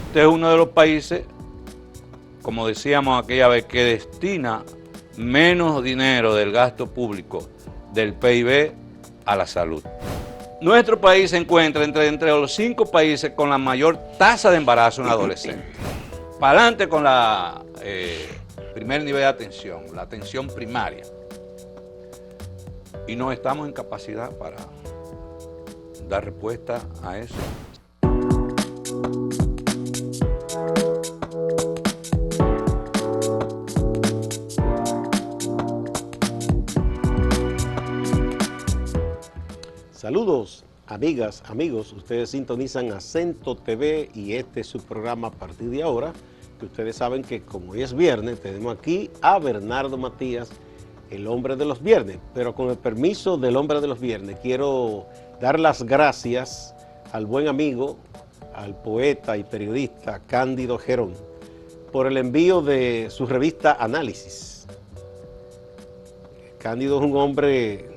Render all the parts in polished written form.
Este es uno de los países, como decíamos aquella vez, que destina menos dinero del gasto público del PIB a la salud. Nuestro país se encuentra entre los 5 países con la mayor tasa de embarazo en adolescentes. Para adelante con la primer nivel de atención, la atención primaria. Y no estamos en capacidad para dar respuesta a eso. Saludos, amigas, amigos. Ustedes sintonizan Acento TV y este es su programa a partir de ahora, que ustedes saben que como hoy es viernes, tenemos aquí a Bernardo Matías, el hombre de los viernes. Pero con el permiso del hombre de los viernes, quiero dar las gracias al buen amigo, al poeta y periodista Cándido Gerón, por el envío de su revista Análisis. Cándido es un hombre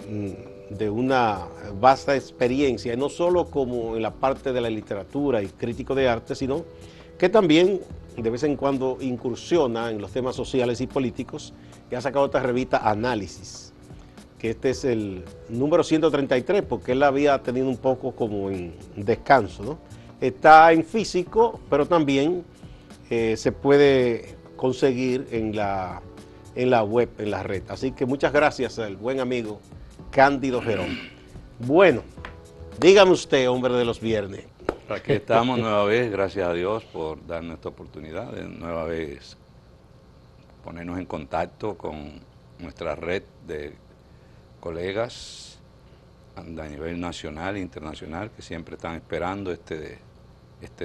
de una vasta experiencia, no solo como en la parte de la literatura y crítico de arte, sino que también de vez en cuando incursiona en los temas sociales y políticos, y ha sacado esta revista Análisis, que este es el número 133, porque él había tenido un poco como en descanso, ¿no? Está en físico, pero también se puede conseguir en la web, en la red. Así que muchas gracias al buen amigo Cándido Gerón. Bueno, dígame usted, hombre de los viernes. Aquí estamos nueva vez, gracias a Dios por darnos esta oportunidad de nueva vez ponernos en contacto con nuestra red de colegas a nivel nacional e internacional que siempre están esperando este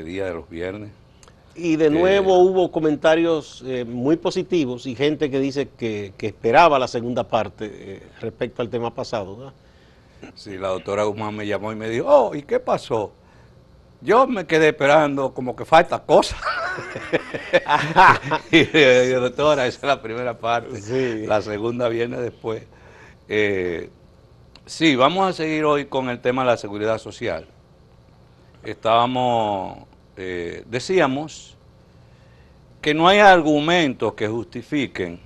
día de los viernes. Y de nuevo hubo comentarios muy positivos y gente que dice que esperaba la segunda parte respecto al tema pasado, ¿verdad? Sí, la doctora Guzmán me llamó y me dijo, oh, ¿y qué pasó? Yo me quedé esperando como que falta cosas. Y doctora, esa es la primera parte. Sí. La segunda viene después. Sí, vamos a seguir hoy con el tema de la seguridad social. Decíamos que no hay argumentos que justifiquen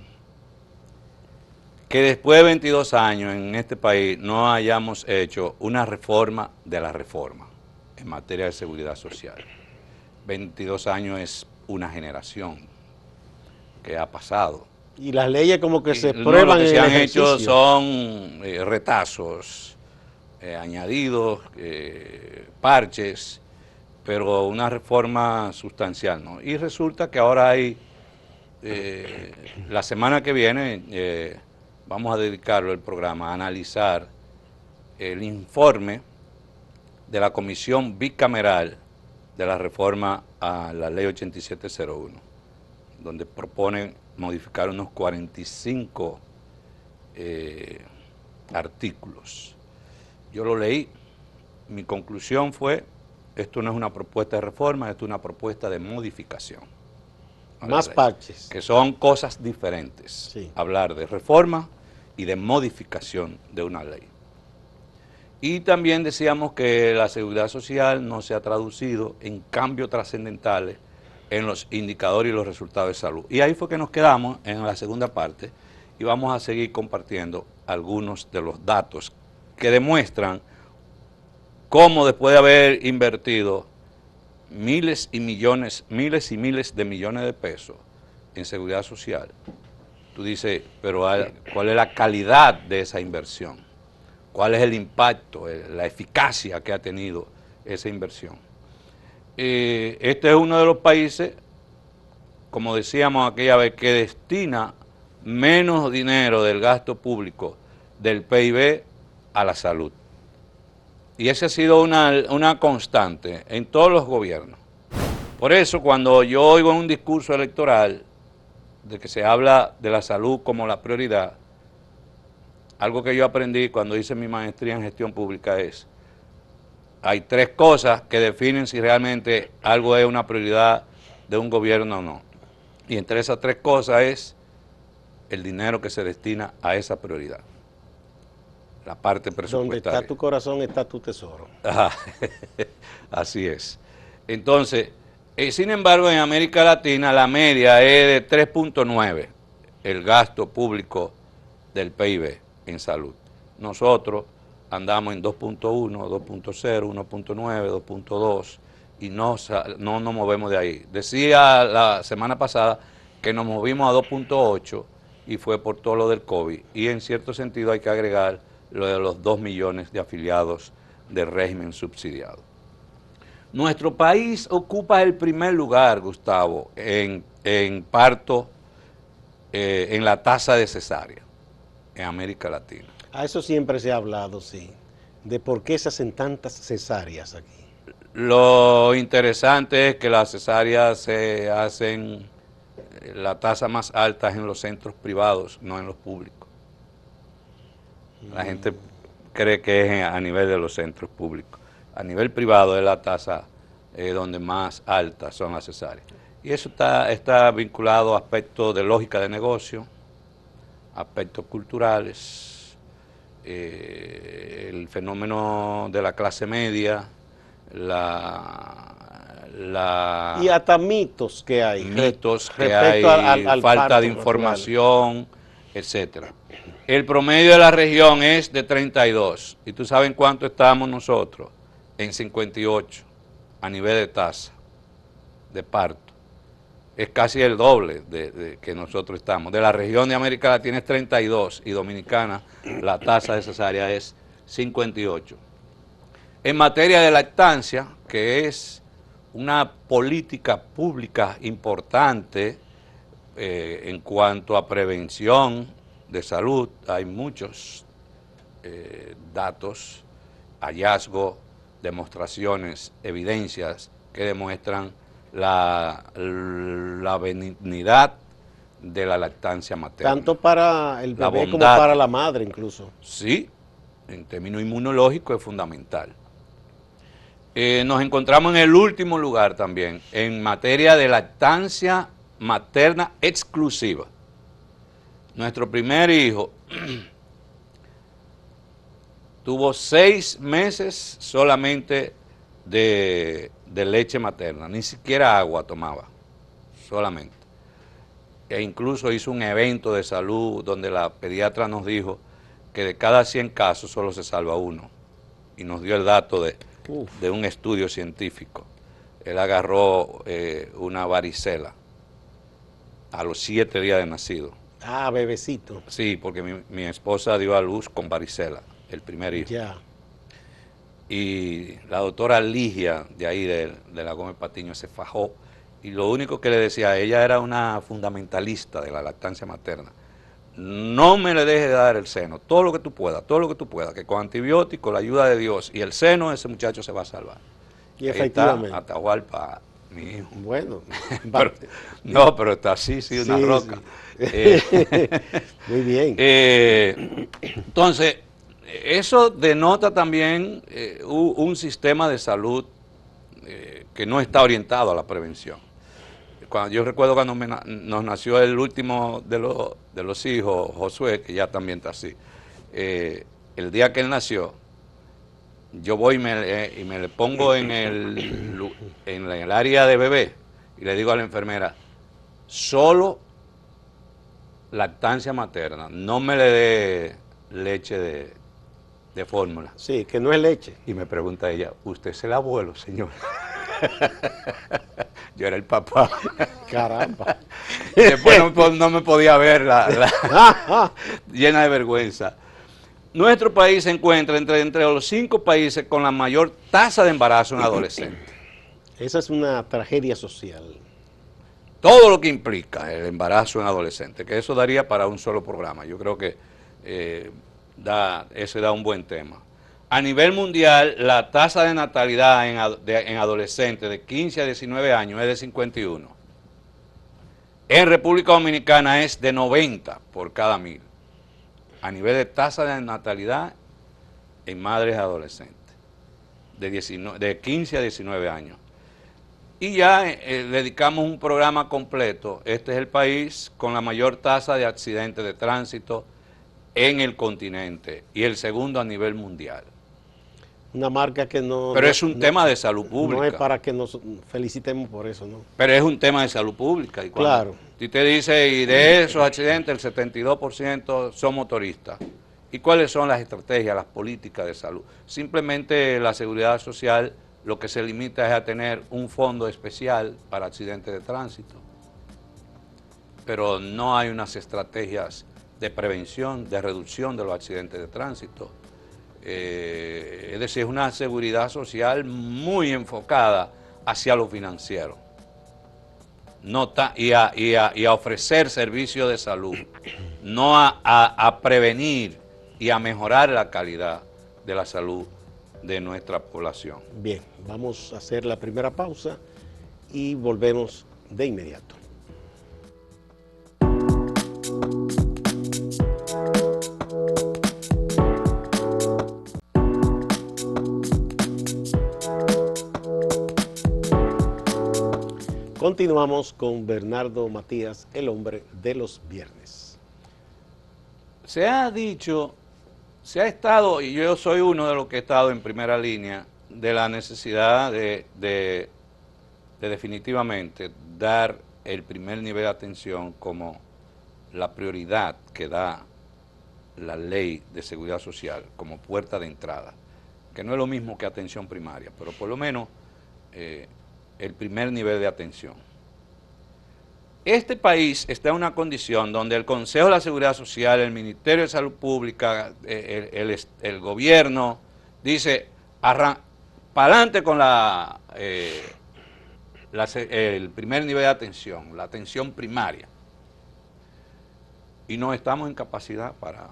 que después de 22 años en este país no hayamos hecho una reforma de la reforma en materia de seguridad social. 22 años es una generación que ha pasado. Y las leyes como que se prueban en el ejercicio. Lo que se han hecho son retazos, añadidos, parches, pero una reforma sustancial, ¿no? Y resulta que ahora hay, la semana que viene, vamos a dedicarlo el programa a analizar el informe de la Comisión Bicameral de la reforma a la Ley 8701, donde proponen modificar unos 45 artículos. Yo lo leí, mi conclusión fue, esto no es una propuesta de reforma, esto es una propuesta de modificación. Más parches. Que son cosas diferentes. Sí. Hablar de reforma y de modificación de una ley. Y también decíamos que la seguridad social no se ha traducido en cambios trascendentales en los indicadores y los resultados de salud. Y ahí fue que nos quedamos en la segunda parte y vamos a seguir compartiendo algunos de los datos que demuestran cómo después de haber invertido miles y miles de millones de pesos en seguridad social, tú dices, pero ¿cuál es la calidad de esa inversión? ¿Cuál es el impacto, la eficacia que ha tenido esa inversión? Este es uno de los países, como decíamos aquella vez, que destina menos dinero del gasto público del PIB a la salud. Y esa ha sido una constante en todos los gobiernos. Por eso, cuando yo oigo en un discurso electoral de que se habla de la salud como la prioridad, algo que yo aprendí cuando hice mi maestría en gestión pública es, hay 3 cosas que definen si realmente algo es una prioridad de un gobierno o no. Y entre esas 3 cosas es el dinero que se destina a esa prioridad. La parte presupuestaria. Donde está tu corazón está tu tesoro. Así es. Entonces, Sin embargo, en América Latina la media es de 3.9 el gasto público del PIB en salud. Nosotros andamos en 2.1, 2.0, 1.9, 2.2 y no nos movemos de ahí. Decía la semana pasada que nos movimos a 2.8 y fue por todo lo del COVID. Y en cierto sentido hay que agregar lo de los 2 millones de afiliados del régimen subsidiado. Nuestro país ocupa el primer lugar, Gustavo, en parto, en la tasa de cesárea en América Latina. A eso siempre se ha hablado, sí, de por qué se hacen tantas cesáreas aquí. Lo interesante es que las cesáreas se hacen, la tasa más alta es en los centros privados, no en los públicos. La gente cree que es a nivel de los centros públicos. A nivel privado es la tasa donde más altas son las cesáreas. Y eso está vinculado a aspectos de lógica de negocio, aspectos culturales, el fenómeno de la clase media, y hasta mitos que hay. Mitos que hay, al falta de información, etcétera. El promedio de la región es de 32. ¿Y tú sabes en cuánto estamos nosotros? En 58 a nivel de tasa de parto. Es casi el doble de que nosotros estamos. De la región de América Latina es 32 y Dominicana la tasa de cesárea es 58. En materia de lactancia, que es una política pública importante en cuanto a prevención de salud, hay muchos datos, hallazgos, demostraciones, evidencias que demuestran la benignidad de la lactancia materna. Tanto para el bebé como para la madre incluso. Sí, en términos inmunológicos es fundamental. Nos encontramos en el último lugar también, en materia de lactancia materna exclusiva. Nuestro primer hijo tuvo 6 meses solamente de leche materna, ni siquiera agua tomaba, solamente. E incluso hizo un evento de salud donde la pediatra nos dijo que de cada 100 casos solo se salva uno. Y nos dio el dato de un estudio científico. Él agarró una varicela a los 7 días de nacido. Ah, bebecito. Sí, porque mi esposa dio a luz con varicela, el primer hijo. Ya. Y la doctora Ligia, de ahí de la Gómez Patiño, se fajó. Y lo único que le decía, ella era una fundamentalista de la lactancia materna. No me le dejes de dar el seno, todo lo que tú puedas, que con antibióticos, la ayuda de Dios y el seno, ese muchacho se va a salvar. Y efectivamente. Está Atahualpa, mi hijo. Bueno. Pero está así, una roca. Sí. Muy bien. Entonces, eso denota también un sistema de salud que no está orientado a la prevención. Yo recuerdo cuando nos nació el último de los hijos, Josué, que ya también está así. El día que él nació, yo voy y me le pongo en el área de bebé y le digo a la enfermera, solo lactancia materna, no me le dé leche de fórmula. Sí, que no es leche. Y me pregunta ella, ¿usted es el abuelo, señor? Yo era el papá. Caramba. Después no me podía ver llena de vergüenza. Nuestro país se encuentra entre los 5 países con la mayor tasa de embarazo en adolescentes. Esa es una tragedia social. Todo lo que implica el embarazo en adolescentes, que eso daría para un solo programa. Yo creo que ese da un buen tema. A nivel mundial, la tasa de natalidad en adolescentes de 15 a 19 años es de 51. En República Dominicana es de 90 por cada 1000. A nivel de tasa de natalidad en madres adolescentes, de 15 a 19 años. Y ya dedicamos un programa completo. Este es el país con la mayor tasa de accidentes de tránsito en el continente y el segundo a nivel mundial. Una marca que no... Pero no, es un no, tema de salud pública. No es para que nos felicitemos por eso, ¿no? Pero es un tema de salud pública. Y claro. Si te dice, y de esos accidentes, el 72% son motoristas. ¿Y cuáles son las estrategias, las políticas de salud? Simplemente la seguridad social lo que se limita es a tener un fondo especial para accidentes de tránsito. Pero no hay unas estrategias de prevención, de reducción de los accidentes de tránsito. Es decir, es una seguridad social muy enfocada hacia lo financiero y a ofrecer servicios de salud, no a prevenir y a mejorar la calidad de la salud de nuestra población. Bien, vamos a hacer la primera pausa y volvemos de inmediato. Continuamos con Bernardo Matías, el hombre de los viernes. Se ha dicho, se ha estado, y yo soy uno de los que he estado en primera línea, de la necesidad de definitivamente dar el primer nivel de atención como la prioridad que da la ley de seguridad social como puerta de entrada, que no es lo mismo que atención primaria, pero por lo menos el primer nivel de atención. Este país está en una condición donde el Consejo de la Seguridad Social, el Ministerio de Salud Pública, el gobierno, dice, para adelante con el primer nivel de atención, la atención primaria. Y no estamos en capacidad para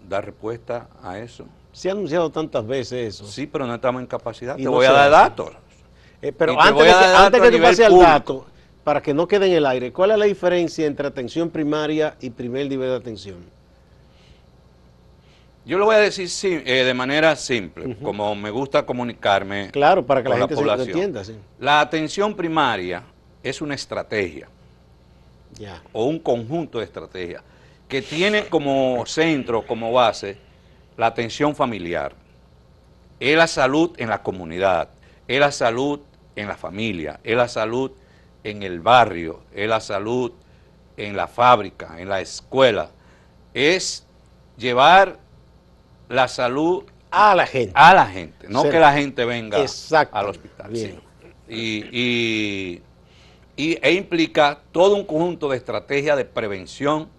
dar respuesta a eso. Se ha anunciado tantas veces eso. Sí, pero no estamos en capacidad. Te no voy a dar datos. Pero antes que tú pases al dato, para que no quede en el aire, ¿cuál es la diferencia entre atención primaria y primer nivel de atención? Yo lo voy a decir de manera simple, como me gusta comunicarme. Claro, para que la gente lo entienda. Sí. La atención primaria es una estrategia o un conjunto de estrategias que tiene como centro, como base, la atención familiar. Es la salud en la comunidad, es la salud en la familia, es la salud en el barrio, es la salud en la fábrica, en la escuela. Es llevar la salud a la gente. A la gente, no que la gente venga al hospital. Sí. E implica todo un conjunto de estrategias de prevención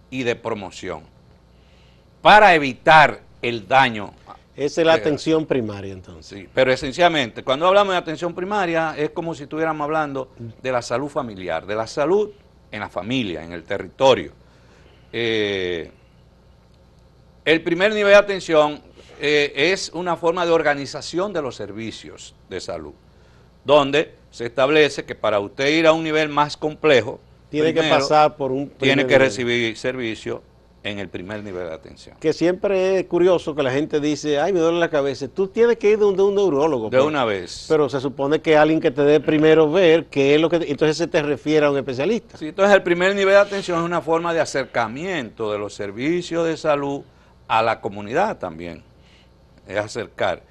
y de promoción para evitar el daño. Esa es la atención primaria, entonces. Sí, pero esencialmente, cuando hablamos de atención primaria, es como si estuviéramos hablando de la salud familiar, de la salud en la familia, en el territorio. El primer nivel de atención es una forma de organización de los servicios de salud, donde se establece que para usted ir a un nivel más complejo, tiene que pasar por un tiene que recibir servicio en el primer nivel de atención. Que siempre es curioso que la gente dice, ay, me duele la cabeza. Tú tienes que ir donde un neurólogo. De una vez. Pero se supone que alguien que te dé primero ver qué es lo que... Entonces se te refiere a un especialista. Sí, entonces el primer nivel de atención es una forma de acercamiento de los servicios de salud a la comunidad también. Es acercar.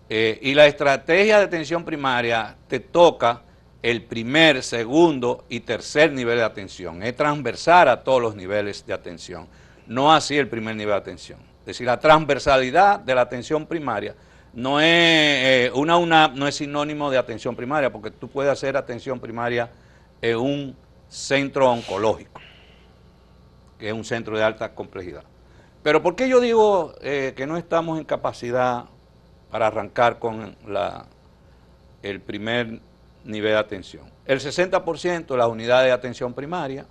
Y la estrategia de atención primaria te toca el primer, segundo y tercer nivel de atención. Es transversal a todos los niveles de atención. No así el primer nivel de atención. Es decir, la transversalidad de la atención primaria no es, no es sinónimo de atención primaria, porque tú puedes hacer atención primaria en un centro oncológico, que es un centro de alta complejidad. Pero ¿por qué yo digo que no estamos en capacidad para arrancar con el primer nivel de atención? El 60% de las unidades de atención primaria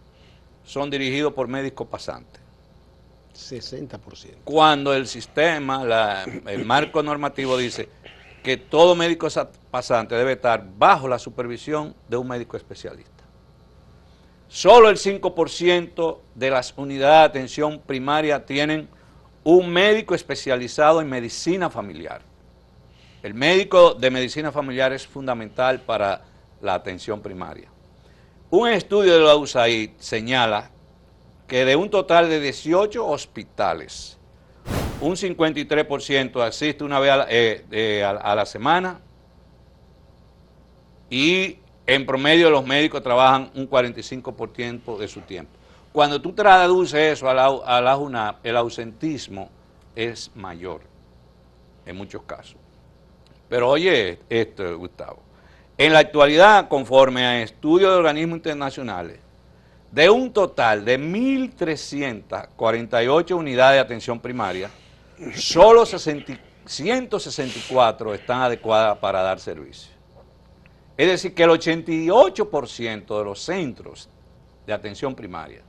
son dirigidos por médicos pasantes. 60%. Cuando el sistema, el marco normativo dice que todo médico pasante debe estar bajo la supervisión de un médico especialista. Solo el 5% de las unidades de atención primaria tienen un médico especializado en medicina familiar. El médico de medicina familiar es fundamental para la atención primaria. Un estudio de la USAID señala que de un total de 18 hospitales, un 53% asiste una vez a la semana y en promedio los médicos trabajan un 45% de su tiempo. Cuando tú traduces eso a la UNAP, el ausentismo es mayor en muchos casos. Pero oye esto, Gustavo, en la actualidad, conforme a estudios de organismos internacionales, de un total de 1.348 unidades de atención primaria, solo 164 están adecuadas para dar servicio. Es decir, que el 88% de los centros de atención primaria,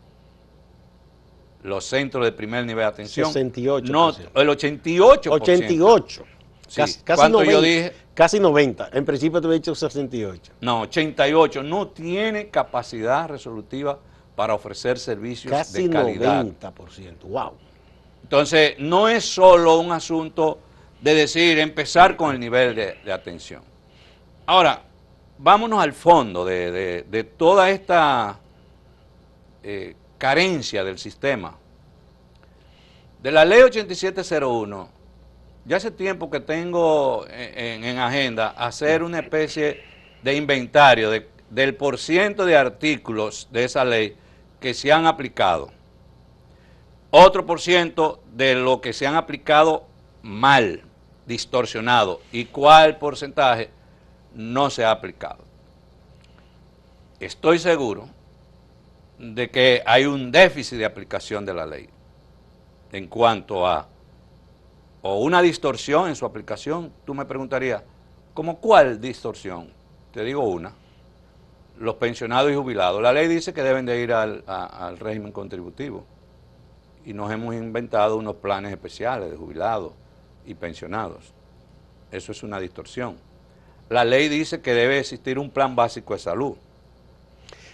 los centros de primer nivel de atención, 68%. No, el 88%. 88%. Sí. Casi ¿Cuánto 90, yo dije? Casi 90. En principio te he dicho 68. No, 88. No tiene capacidad resolutiva para ofrecer servicios Casi de calidad. 90%. Wow. Entonces, no es solo un asunto de decir, empezar con el nivel de atención. Ahora, vámonos al fondo de toda esta carencia del sistema. De la ley 8701, ya hace tiempo que tengo en agenda hacer una especie de inventario del porciento de artículos de esa ley que se han aplicado. Otro porciento de lo que se han aplicado mal, distorsionado, y cuál porcentaje no se ha aplicado. Estoy seguro de que hay un déficit de aplicación de la ley en cuanto a o una distorsión en su aplicación. Tú me preguntarías, ¿cómo cuál distorsión? Te digo una, los pensionados y jubilados. La ley dice que deben de ir al régimen contributivo y nos hemos inventado unos planes especiales de jubilados y pensionados. Eso es una distorsión. La ley dice que debe existir un plan básico de salud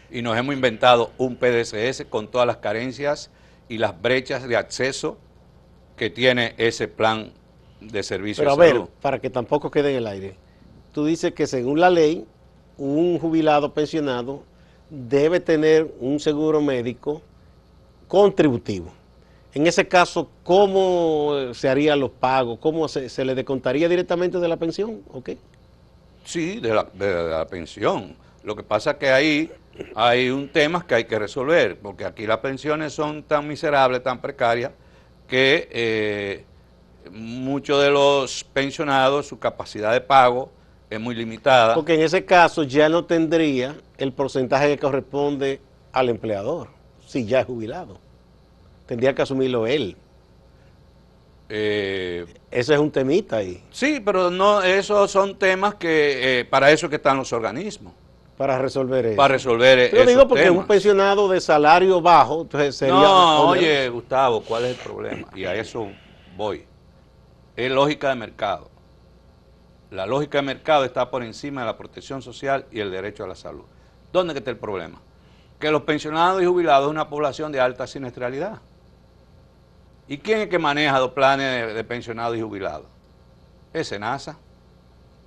y nos hemos inventado un PDSS con todas las carencias y las brechas de acceso que tiene ese plan de servicio de salud. Pero a ver, para que tampoco quede en el aire, tú dices que según la ley, un jubilado pensionado debe tener un seguro médico contributivo. En ese caso, ¿cómo se harían los pagos? ¿Cómo se le descontaría directamente de la pensión? ¿Okay? Sí, de la pensión. Lo que pasa es que ahí hay un tema que hay que resolver, porque aquí las pensiones son tan miserables, tan precarias, que muchos de los pensionados, su capacidad de pago es muy limitada. Porque en ese caso ya no tendría el porcentaje que corresponde al empleador, si ya es jubilado. Tendría que asumirlo él. Ese es un temita ahí. Sí, pero no, esos son temas que para eso que están los organismos. Para resolver eso. Para resolver esos Yo digo porque temas. un pensionado de salario bajo, entonces sería... No, oye, Gustavo, ¿cuál es el problema? Y a eso voy. Es lógica de mercado. La lógica de mercado está por encima de la protección social y el derecho a la salud. ¿Dónde está el problema? Que los pensionados y jubilados es una población de alta siniestralidad. ¿Y quién es que maneja los planes de pensionados y jubilados? Es SENASA.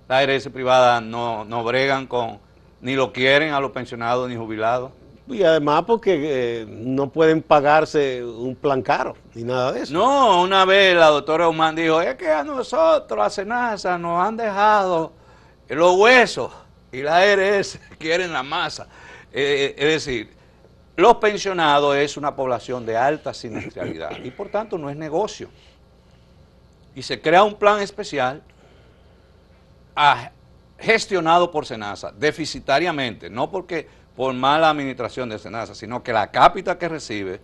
Las ARS privadas no bregan con, ni lo quieren a los pensionados ni jubilados. Y además porque no pueden pagarse un plan caro, ni nada de eso. No, una vez la doctora Humán dijo, es que a nosotros, a SENASA, nos han dejado los huesos y la ARS quieren la masa. Es decir, los pensionados es una población de alta siniestralidad y por tanto no es negocio. Y se crea un plan especial gestionado por SENASA, deficitariamente, no porque por mala administración de SENASA, sino que la cápita que recibe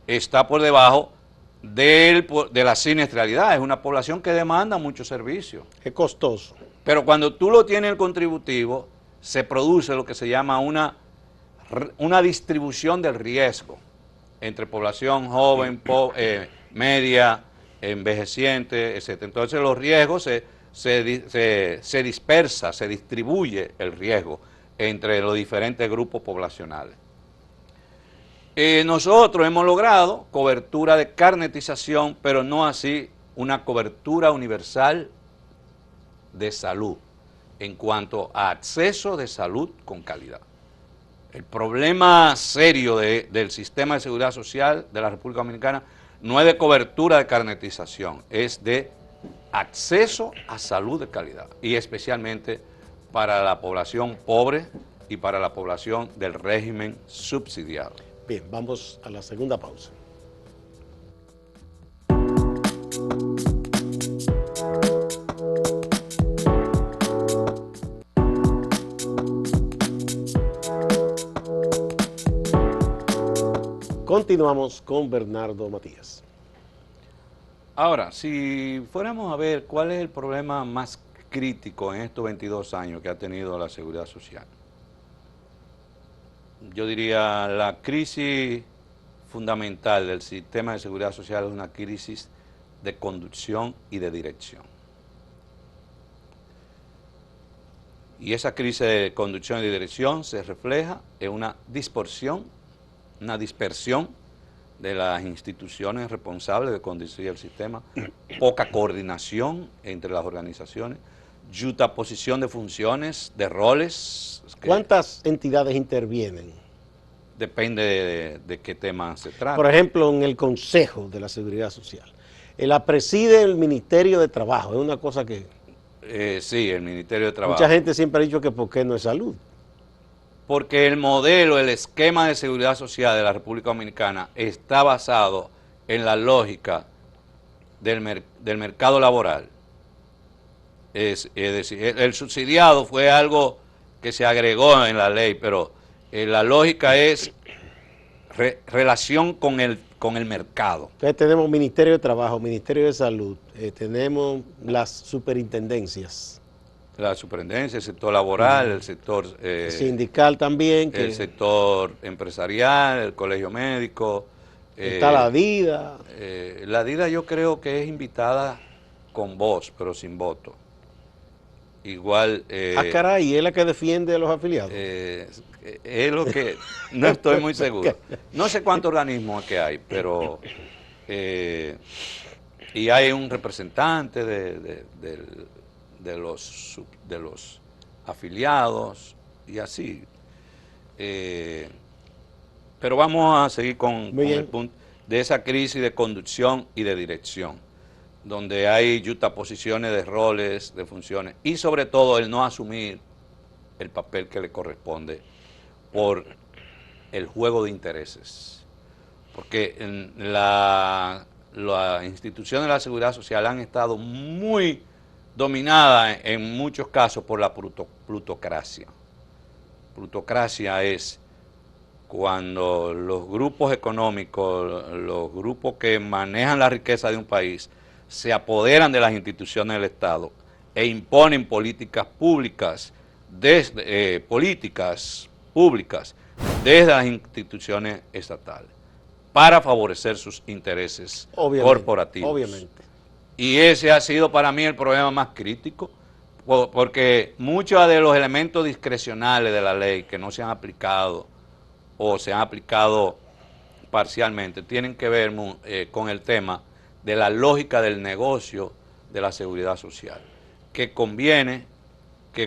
está por debajo de la siniestralidad. Es una población que demanda muchos servicios. Es costoso. Pero cuando tú lo tienes en el contributivo, se produce lo que se llama una distribución del riesgo entre población joven, media, envejeciente, etc. Entonces los riesgos se dispersa, se distribuye el riesgo entre los diferentes grupos poblacionales. Nosotros hemos logrado cobertura de carnetización, pero no así una cobertura universal de salud en cuanto a acceso de salud con calidad. El problema serio del sistema de seguridad social de la República Dominicana no es de cobertura de carnetización, es de acceso a salud de calidad, y especialmente para la población pobre y para la población del régimen subsidiado. Bien, vamos a la segunda pausa. Continuamos con Bernardo Matías. Ahora, si fuéramos a ver cuál es el problema más crítico en estos 22 años que ha tenido la seguridad social, yo diría la crisis fundamental del sistema de seguridad social es una crisis de conducción y de dirección. Y esa crisis de conducción y de dirección se refleja en una dispersión de las instituciones responsables de conducir el sistema, poca coordinación entre las organizaciones, yuxtaposición de funciones, de roles. ¿Cuántas entidades intervienen? Depende de qué tema se trata. Por ejemplo, en el Consejo de la Seguridad Social. La preside el Ministerio de Trabajo, es una cosa que... sí, el Ministerio de Trabajo. Mucha gente siempre ha dicho que por qué no es salud. Porque el modelo, el esquema de seguridad social de la República Dominicana está basado en la lógica del mercado laboral. Es decir, el subsidiado fue algo que se agregó en la ley, pero la lógica es relación con el mercado. Entonces tenemos Ministerio de Trabajo, Ministerio de Salud, tenemos las superintendencias. La superintendencia, el sector laboral, el sector sindical también. El sector empresarial, el colegio médico. Está la DIDA. La DIDA yo creo que es invitada con voz, pero sin voto. Igual... caray, ¿es la que defiende a los afiliados? Es lo que... No estoy muy seguro. No sé cuántos organismos que hay, pero... y hay un representante de los afiliados y así. Pero vamos a seguir con el punto de esa crisis de conducción y de dirección, donde hay yuxtaposiciones de roles, de funciones, y sobre todo el no asumir el papel que le corresponde por el juego de intereses. Porque en las instituciones de la seguridad social han estado muy dominada en muchos casos por la plutocracia. Plutocracia es cuando los grupos económicos, los grupos que manejan la riqueza de un país, se apoderan de las instituciones del Estado e imponen políticas públicas desde las instituciones estatales para favorecer sus intereses corporativos. Obviamente. Y ese ha sido para mí el problema más crítico, porque muchos de los elementos discrecionales de la ley que no se han aplicado o se han aplicado parcialmente tienen que ver con el tema de la lógica del negocio de la seguridad social, que conviene, que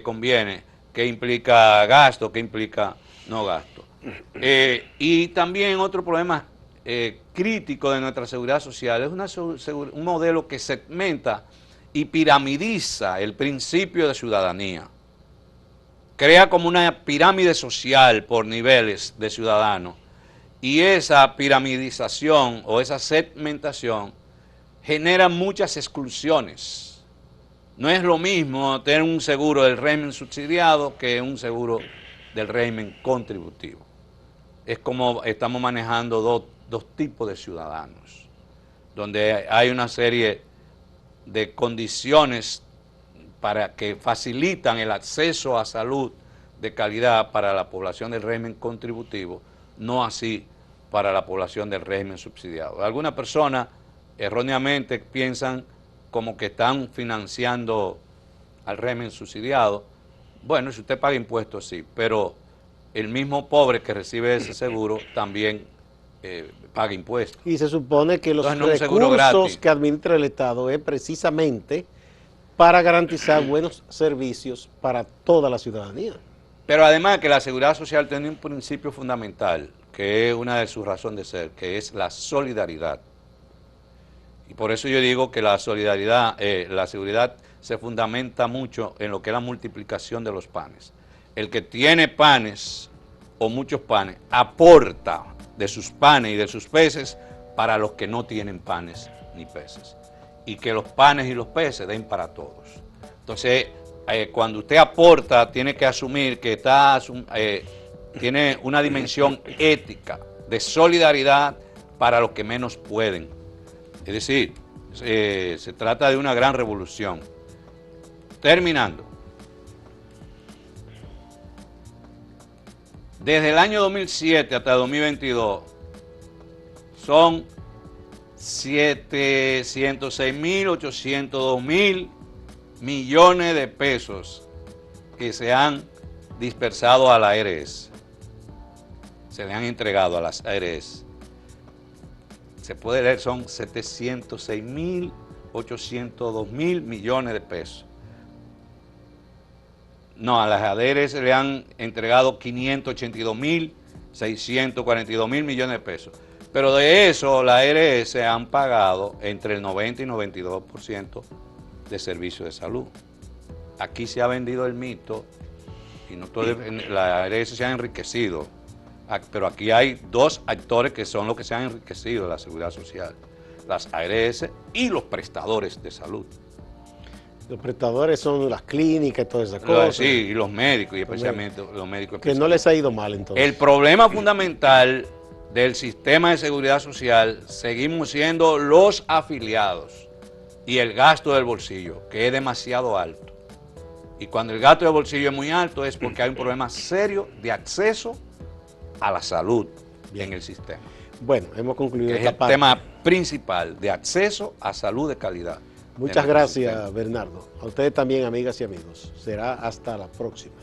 implica gasto, que implica no gasto. Y también otro problema crítico de nuestra seguridad social es un modelo que segmenta y piramidiza el principio de ciudadanía. Crea como una pirámide social por niveles de ciudadanos, y esa piramidización o esa segmentación genera muchas exclusiones. No es lo mismo tener un seguro del régimen subsidiado que un seguro del régimen contributivo. Es como estamos manejando dos tipos de ciudadanos, donde hay una serie de condiciones para que facilitan el acceso a salud de calidad para la población del régimen contributivo, no así para la población del régimen subsidiado. Algunas personas erróneamente piensan como que están financiando al régimen subsidiado. Bueno, si usted paga impuestos, sí, pero el mismo pobre que recibe ese seguro también paga impuestos. Y se supone que los recursos que administra el Estado es precisamente para garantizar buenos servicios para toda la ciudadanía. Pero además que la seguridad social tiene un principio fundamental, que es una de sus razones de ser, que es la solidaridad. Y por eso yo digo que la solidaridad, la seguridad se fundamenta mucho en lo que es la multiplicación de los panes. El que tiene panes o muchos panes aporta de sus panes y de sus peces para los que no tienen panes ni peces. Y que los panes y los peces den para todos. Entonces, cuando usted aporta, tiene que asumir que tiene una dimensión ética de solidaridad para los que menos pueden. Es decir, se trata de una gran revolución. Terminando. Desde el año 2007 hasta 2022 son 706.802.000 millones de pesos que se han dispersado a la ARS. Se le han entregado a las ARS. Se puede leer, son 706.802.000 millones de pesos. No, a las ARS le han entregado 582.642.000 millones de pesos. Pero de eso, las ARS han pagado entre el 90 y 92% de servicios de salud. Aquí se ha vendido el mito y no todo, las ARS se han enriquecido. Pero aquí hay dos actores que son los que se han enriquecido de la seguridad social. Las ARS y los prestadores de salud. Los prestadores son las clínicas y todas esas cosas. Sí, y los médicos, y especialmente los médicos. Que no les ha ido mal entonces. El problema fundamental del sistema de seguridad social seguimos siendo los afiliados y el gasto del bolsillo, que es demasiado alto. Y cuando el gasto del bolsillo es muy alto es porque hay un problema serio de acceso a la salud en el sistema. Bueno, hemos concluido esta parte. Es el tema principal de acceso a salud de calidad. Muchas gracias, Bernardo. A ustedes también, amigas y amigos. Será hasta la próxima.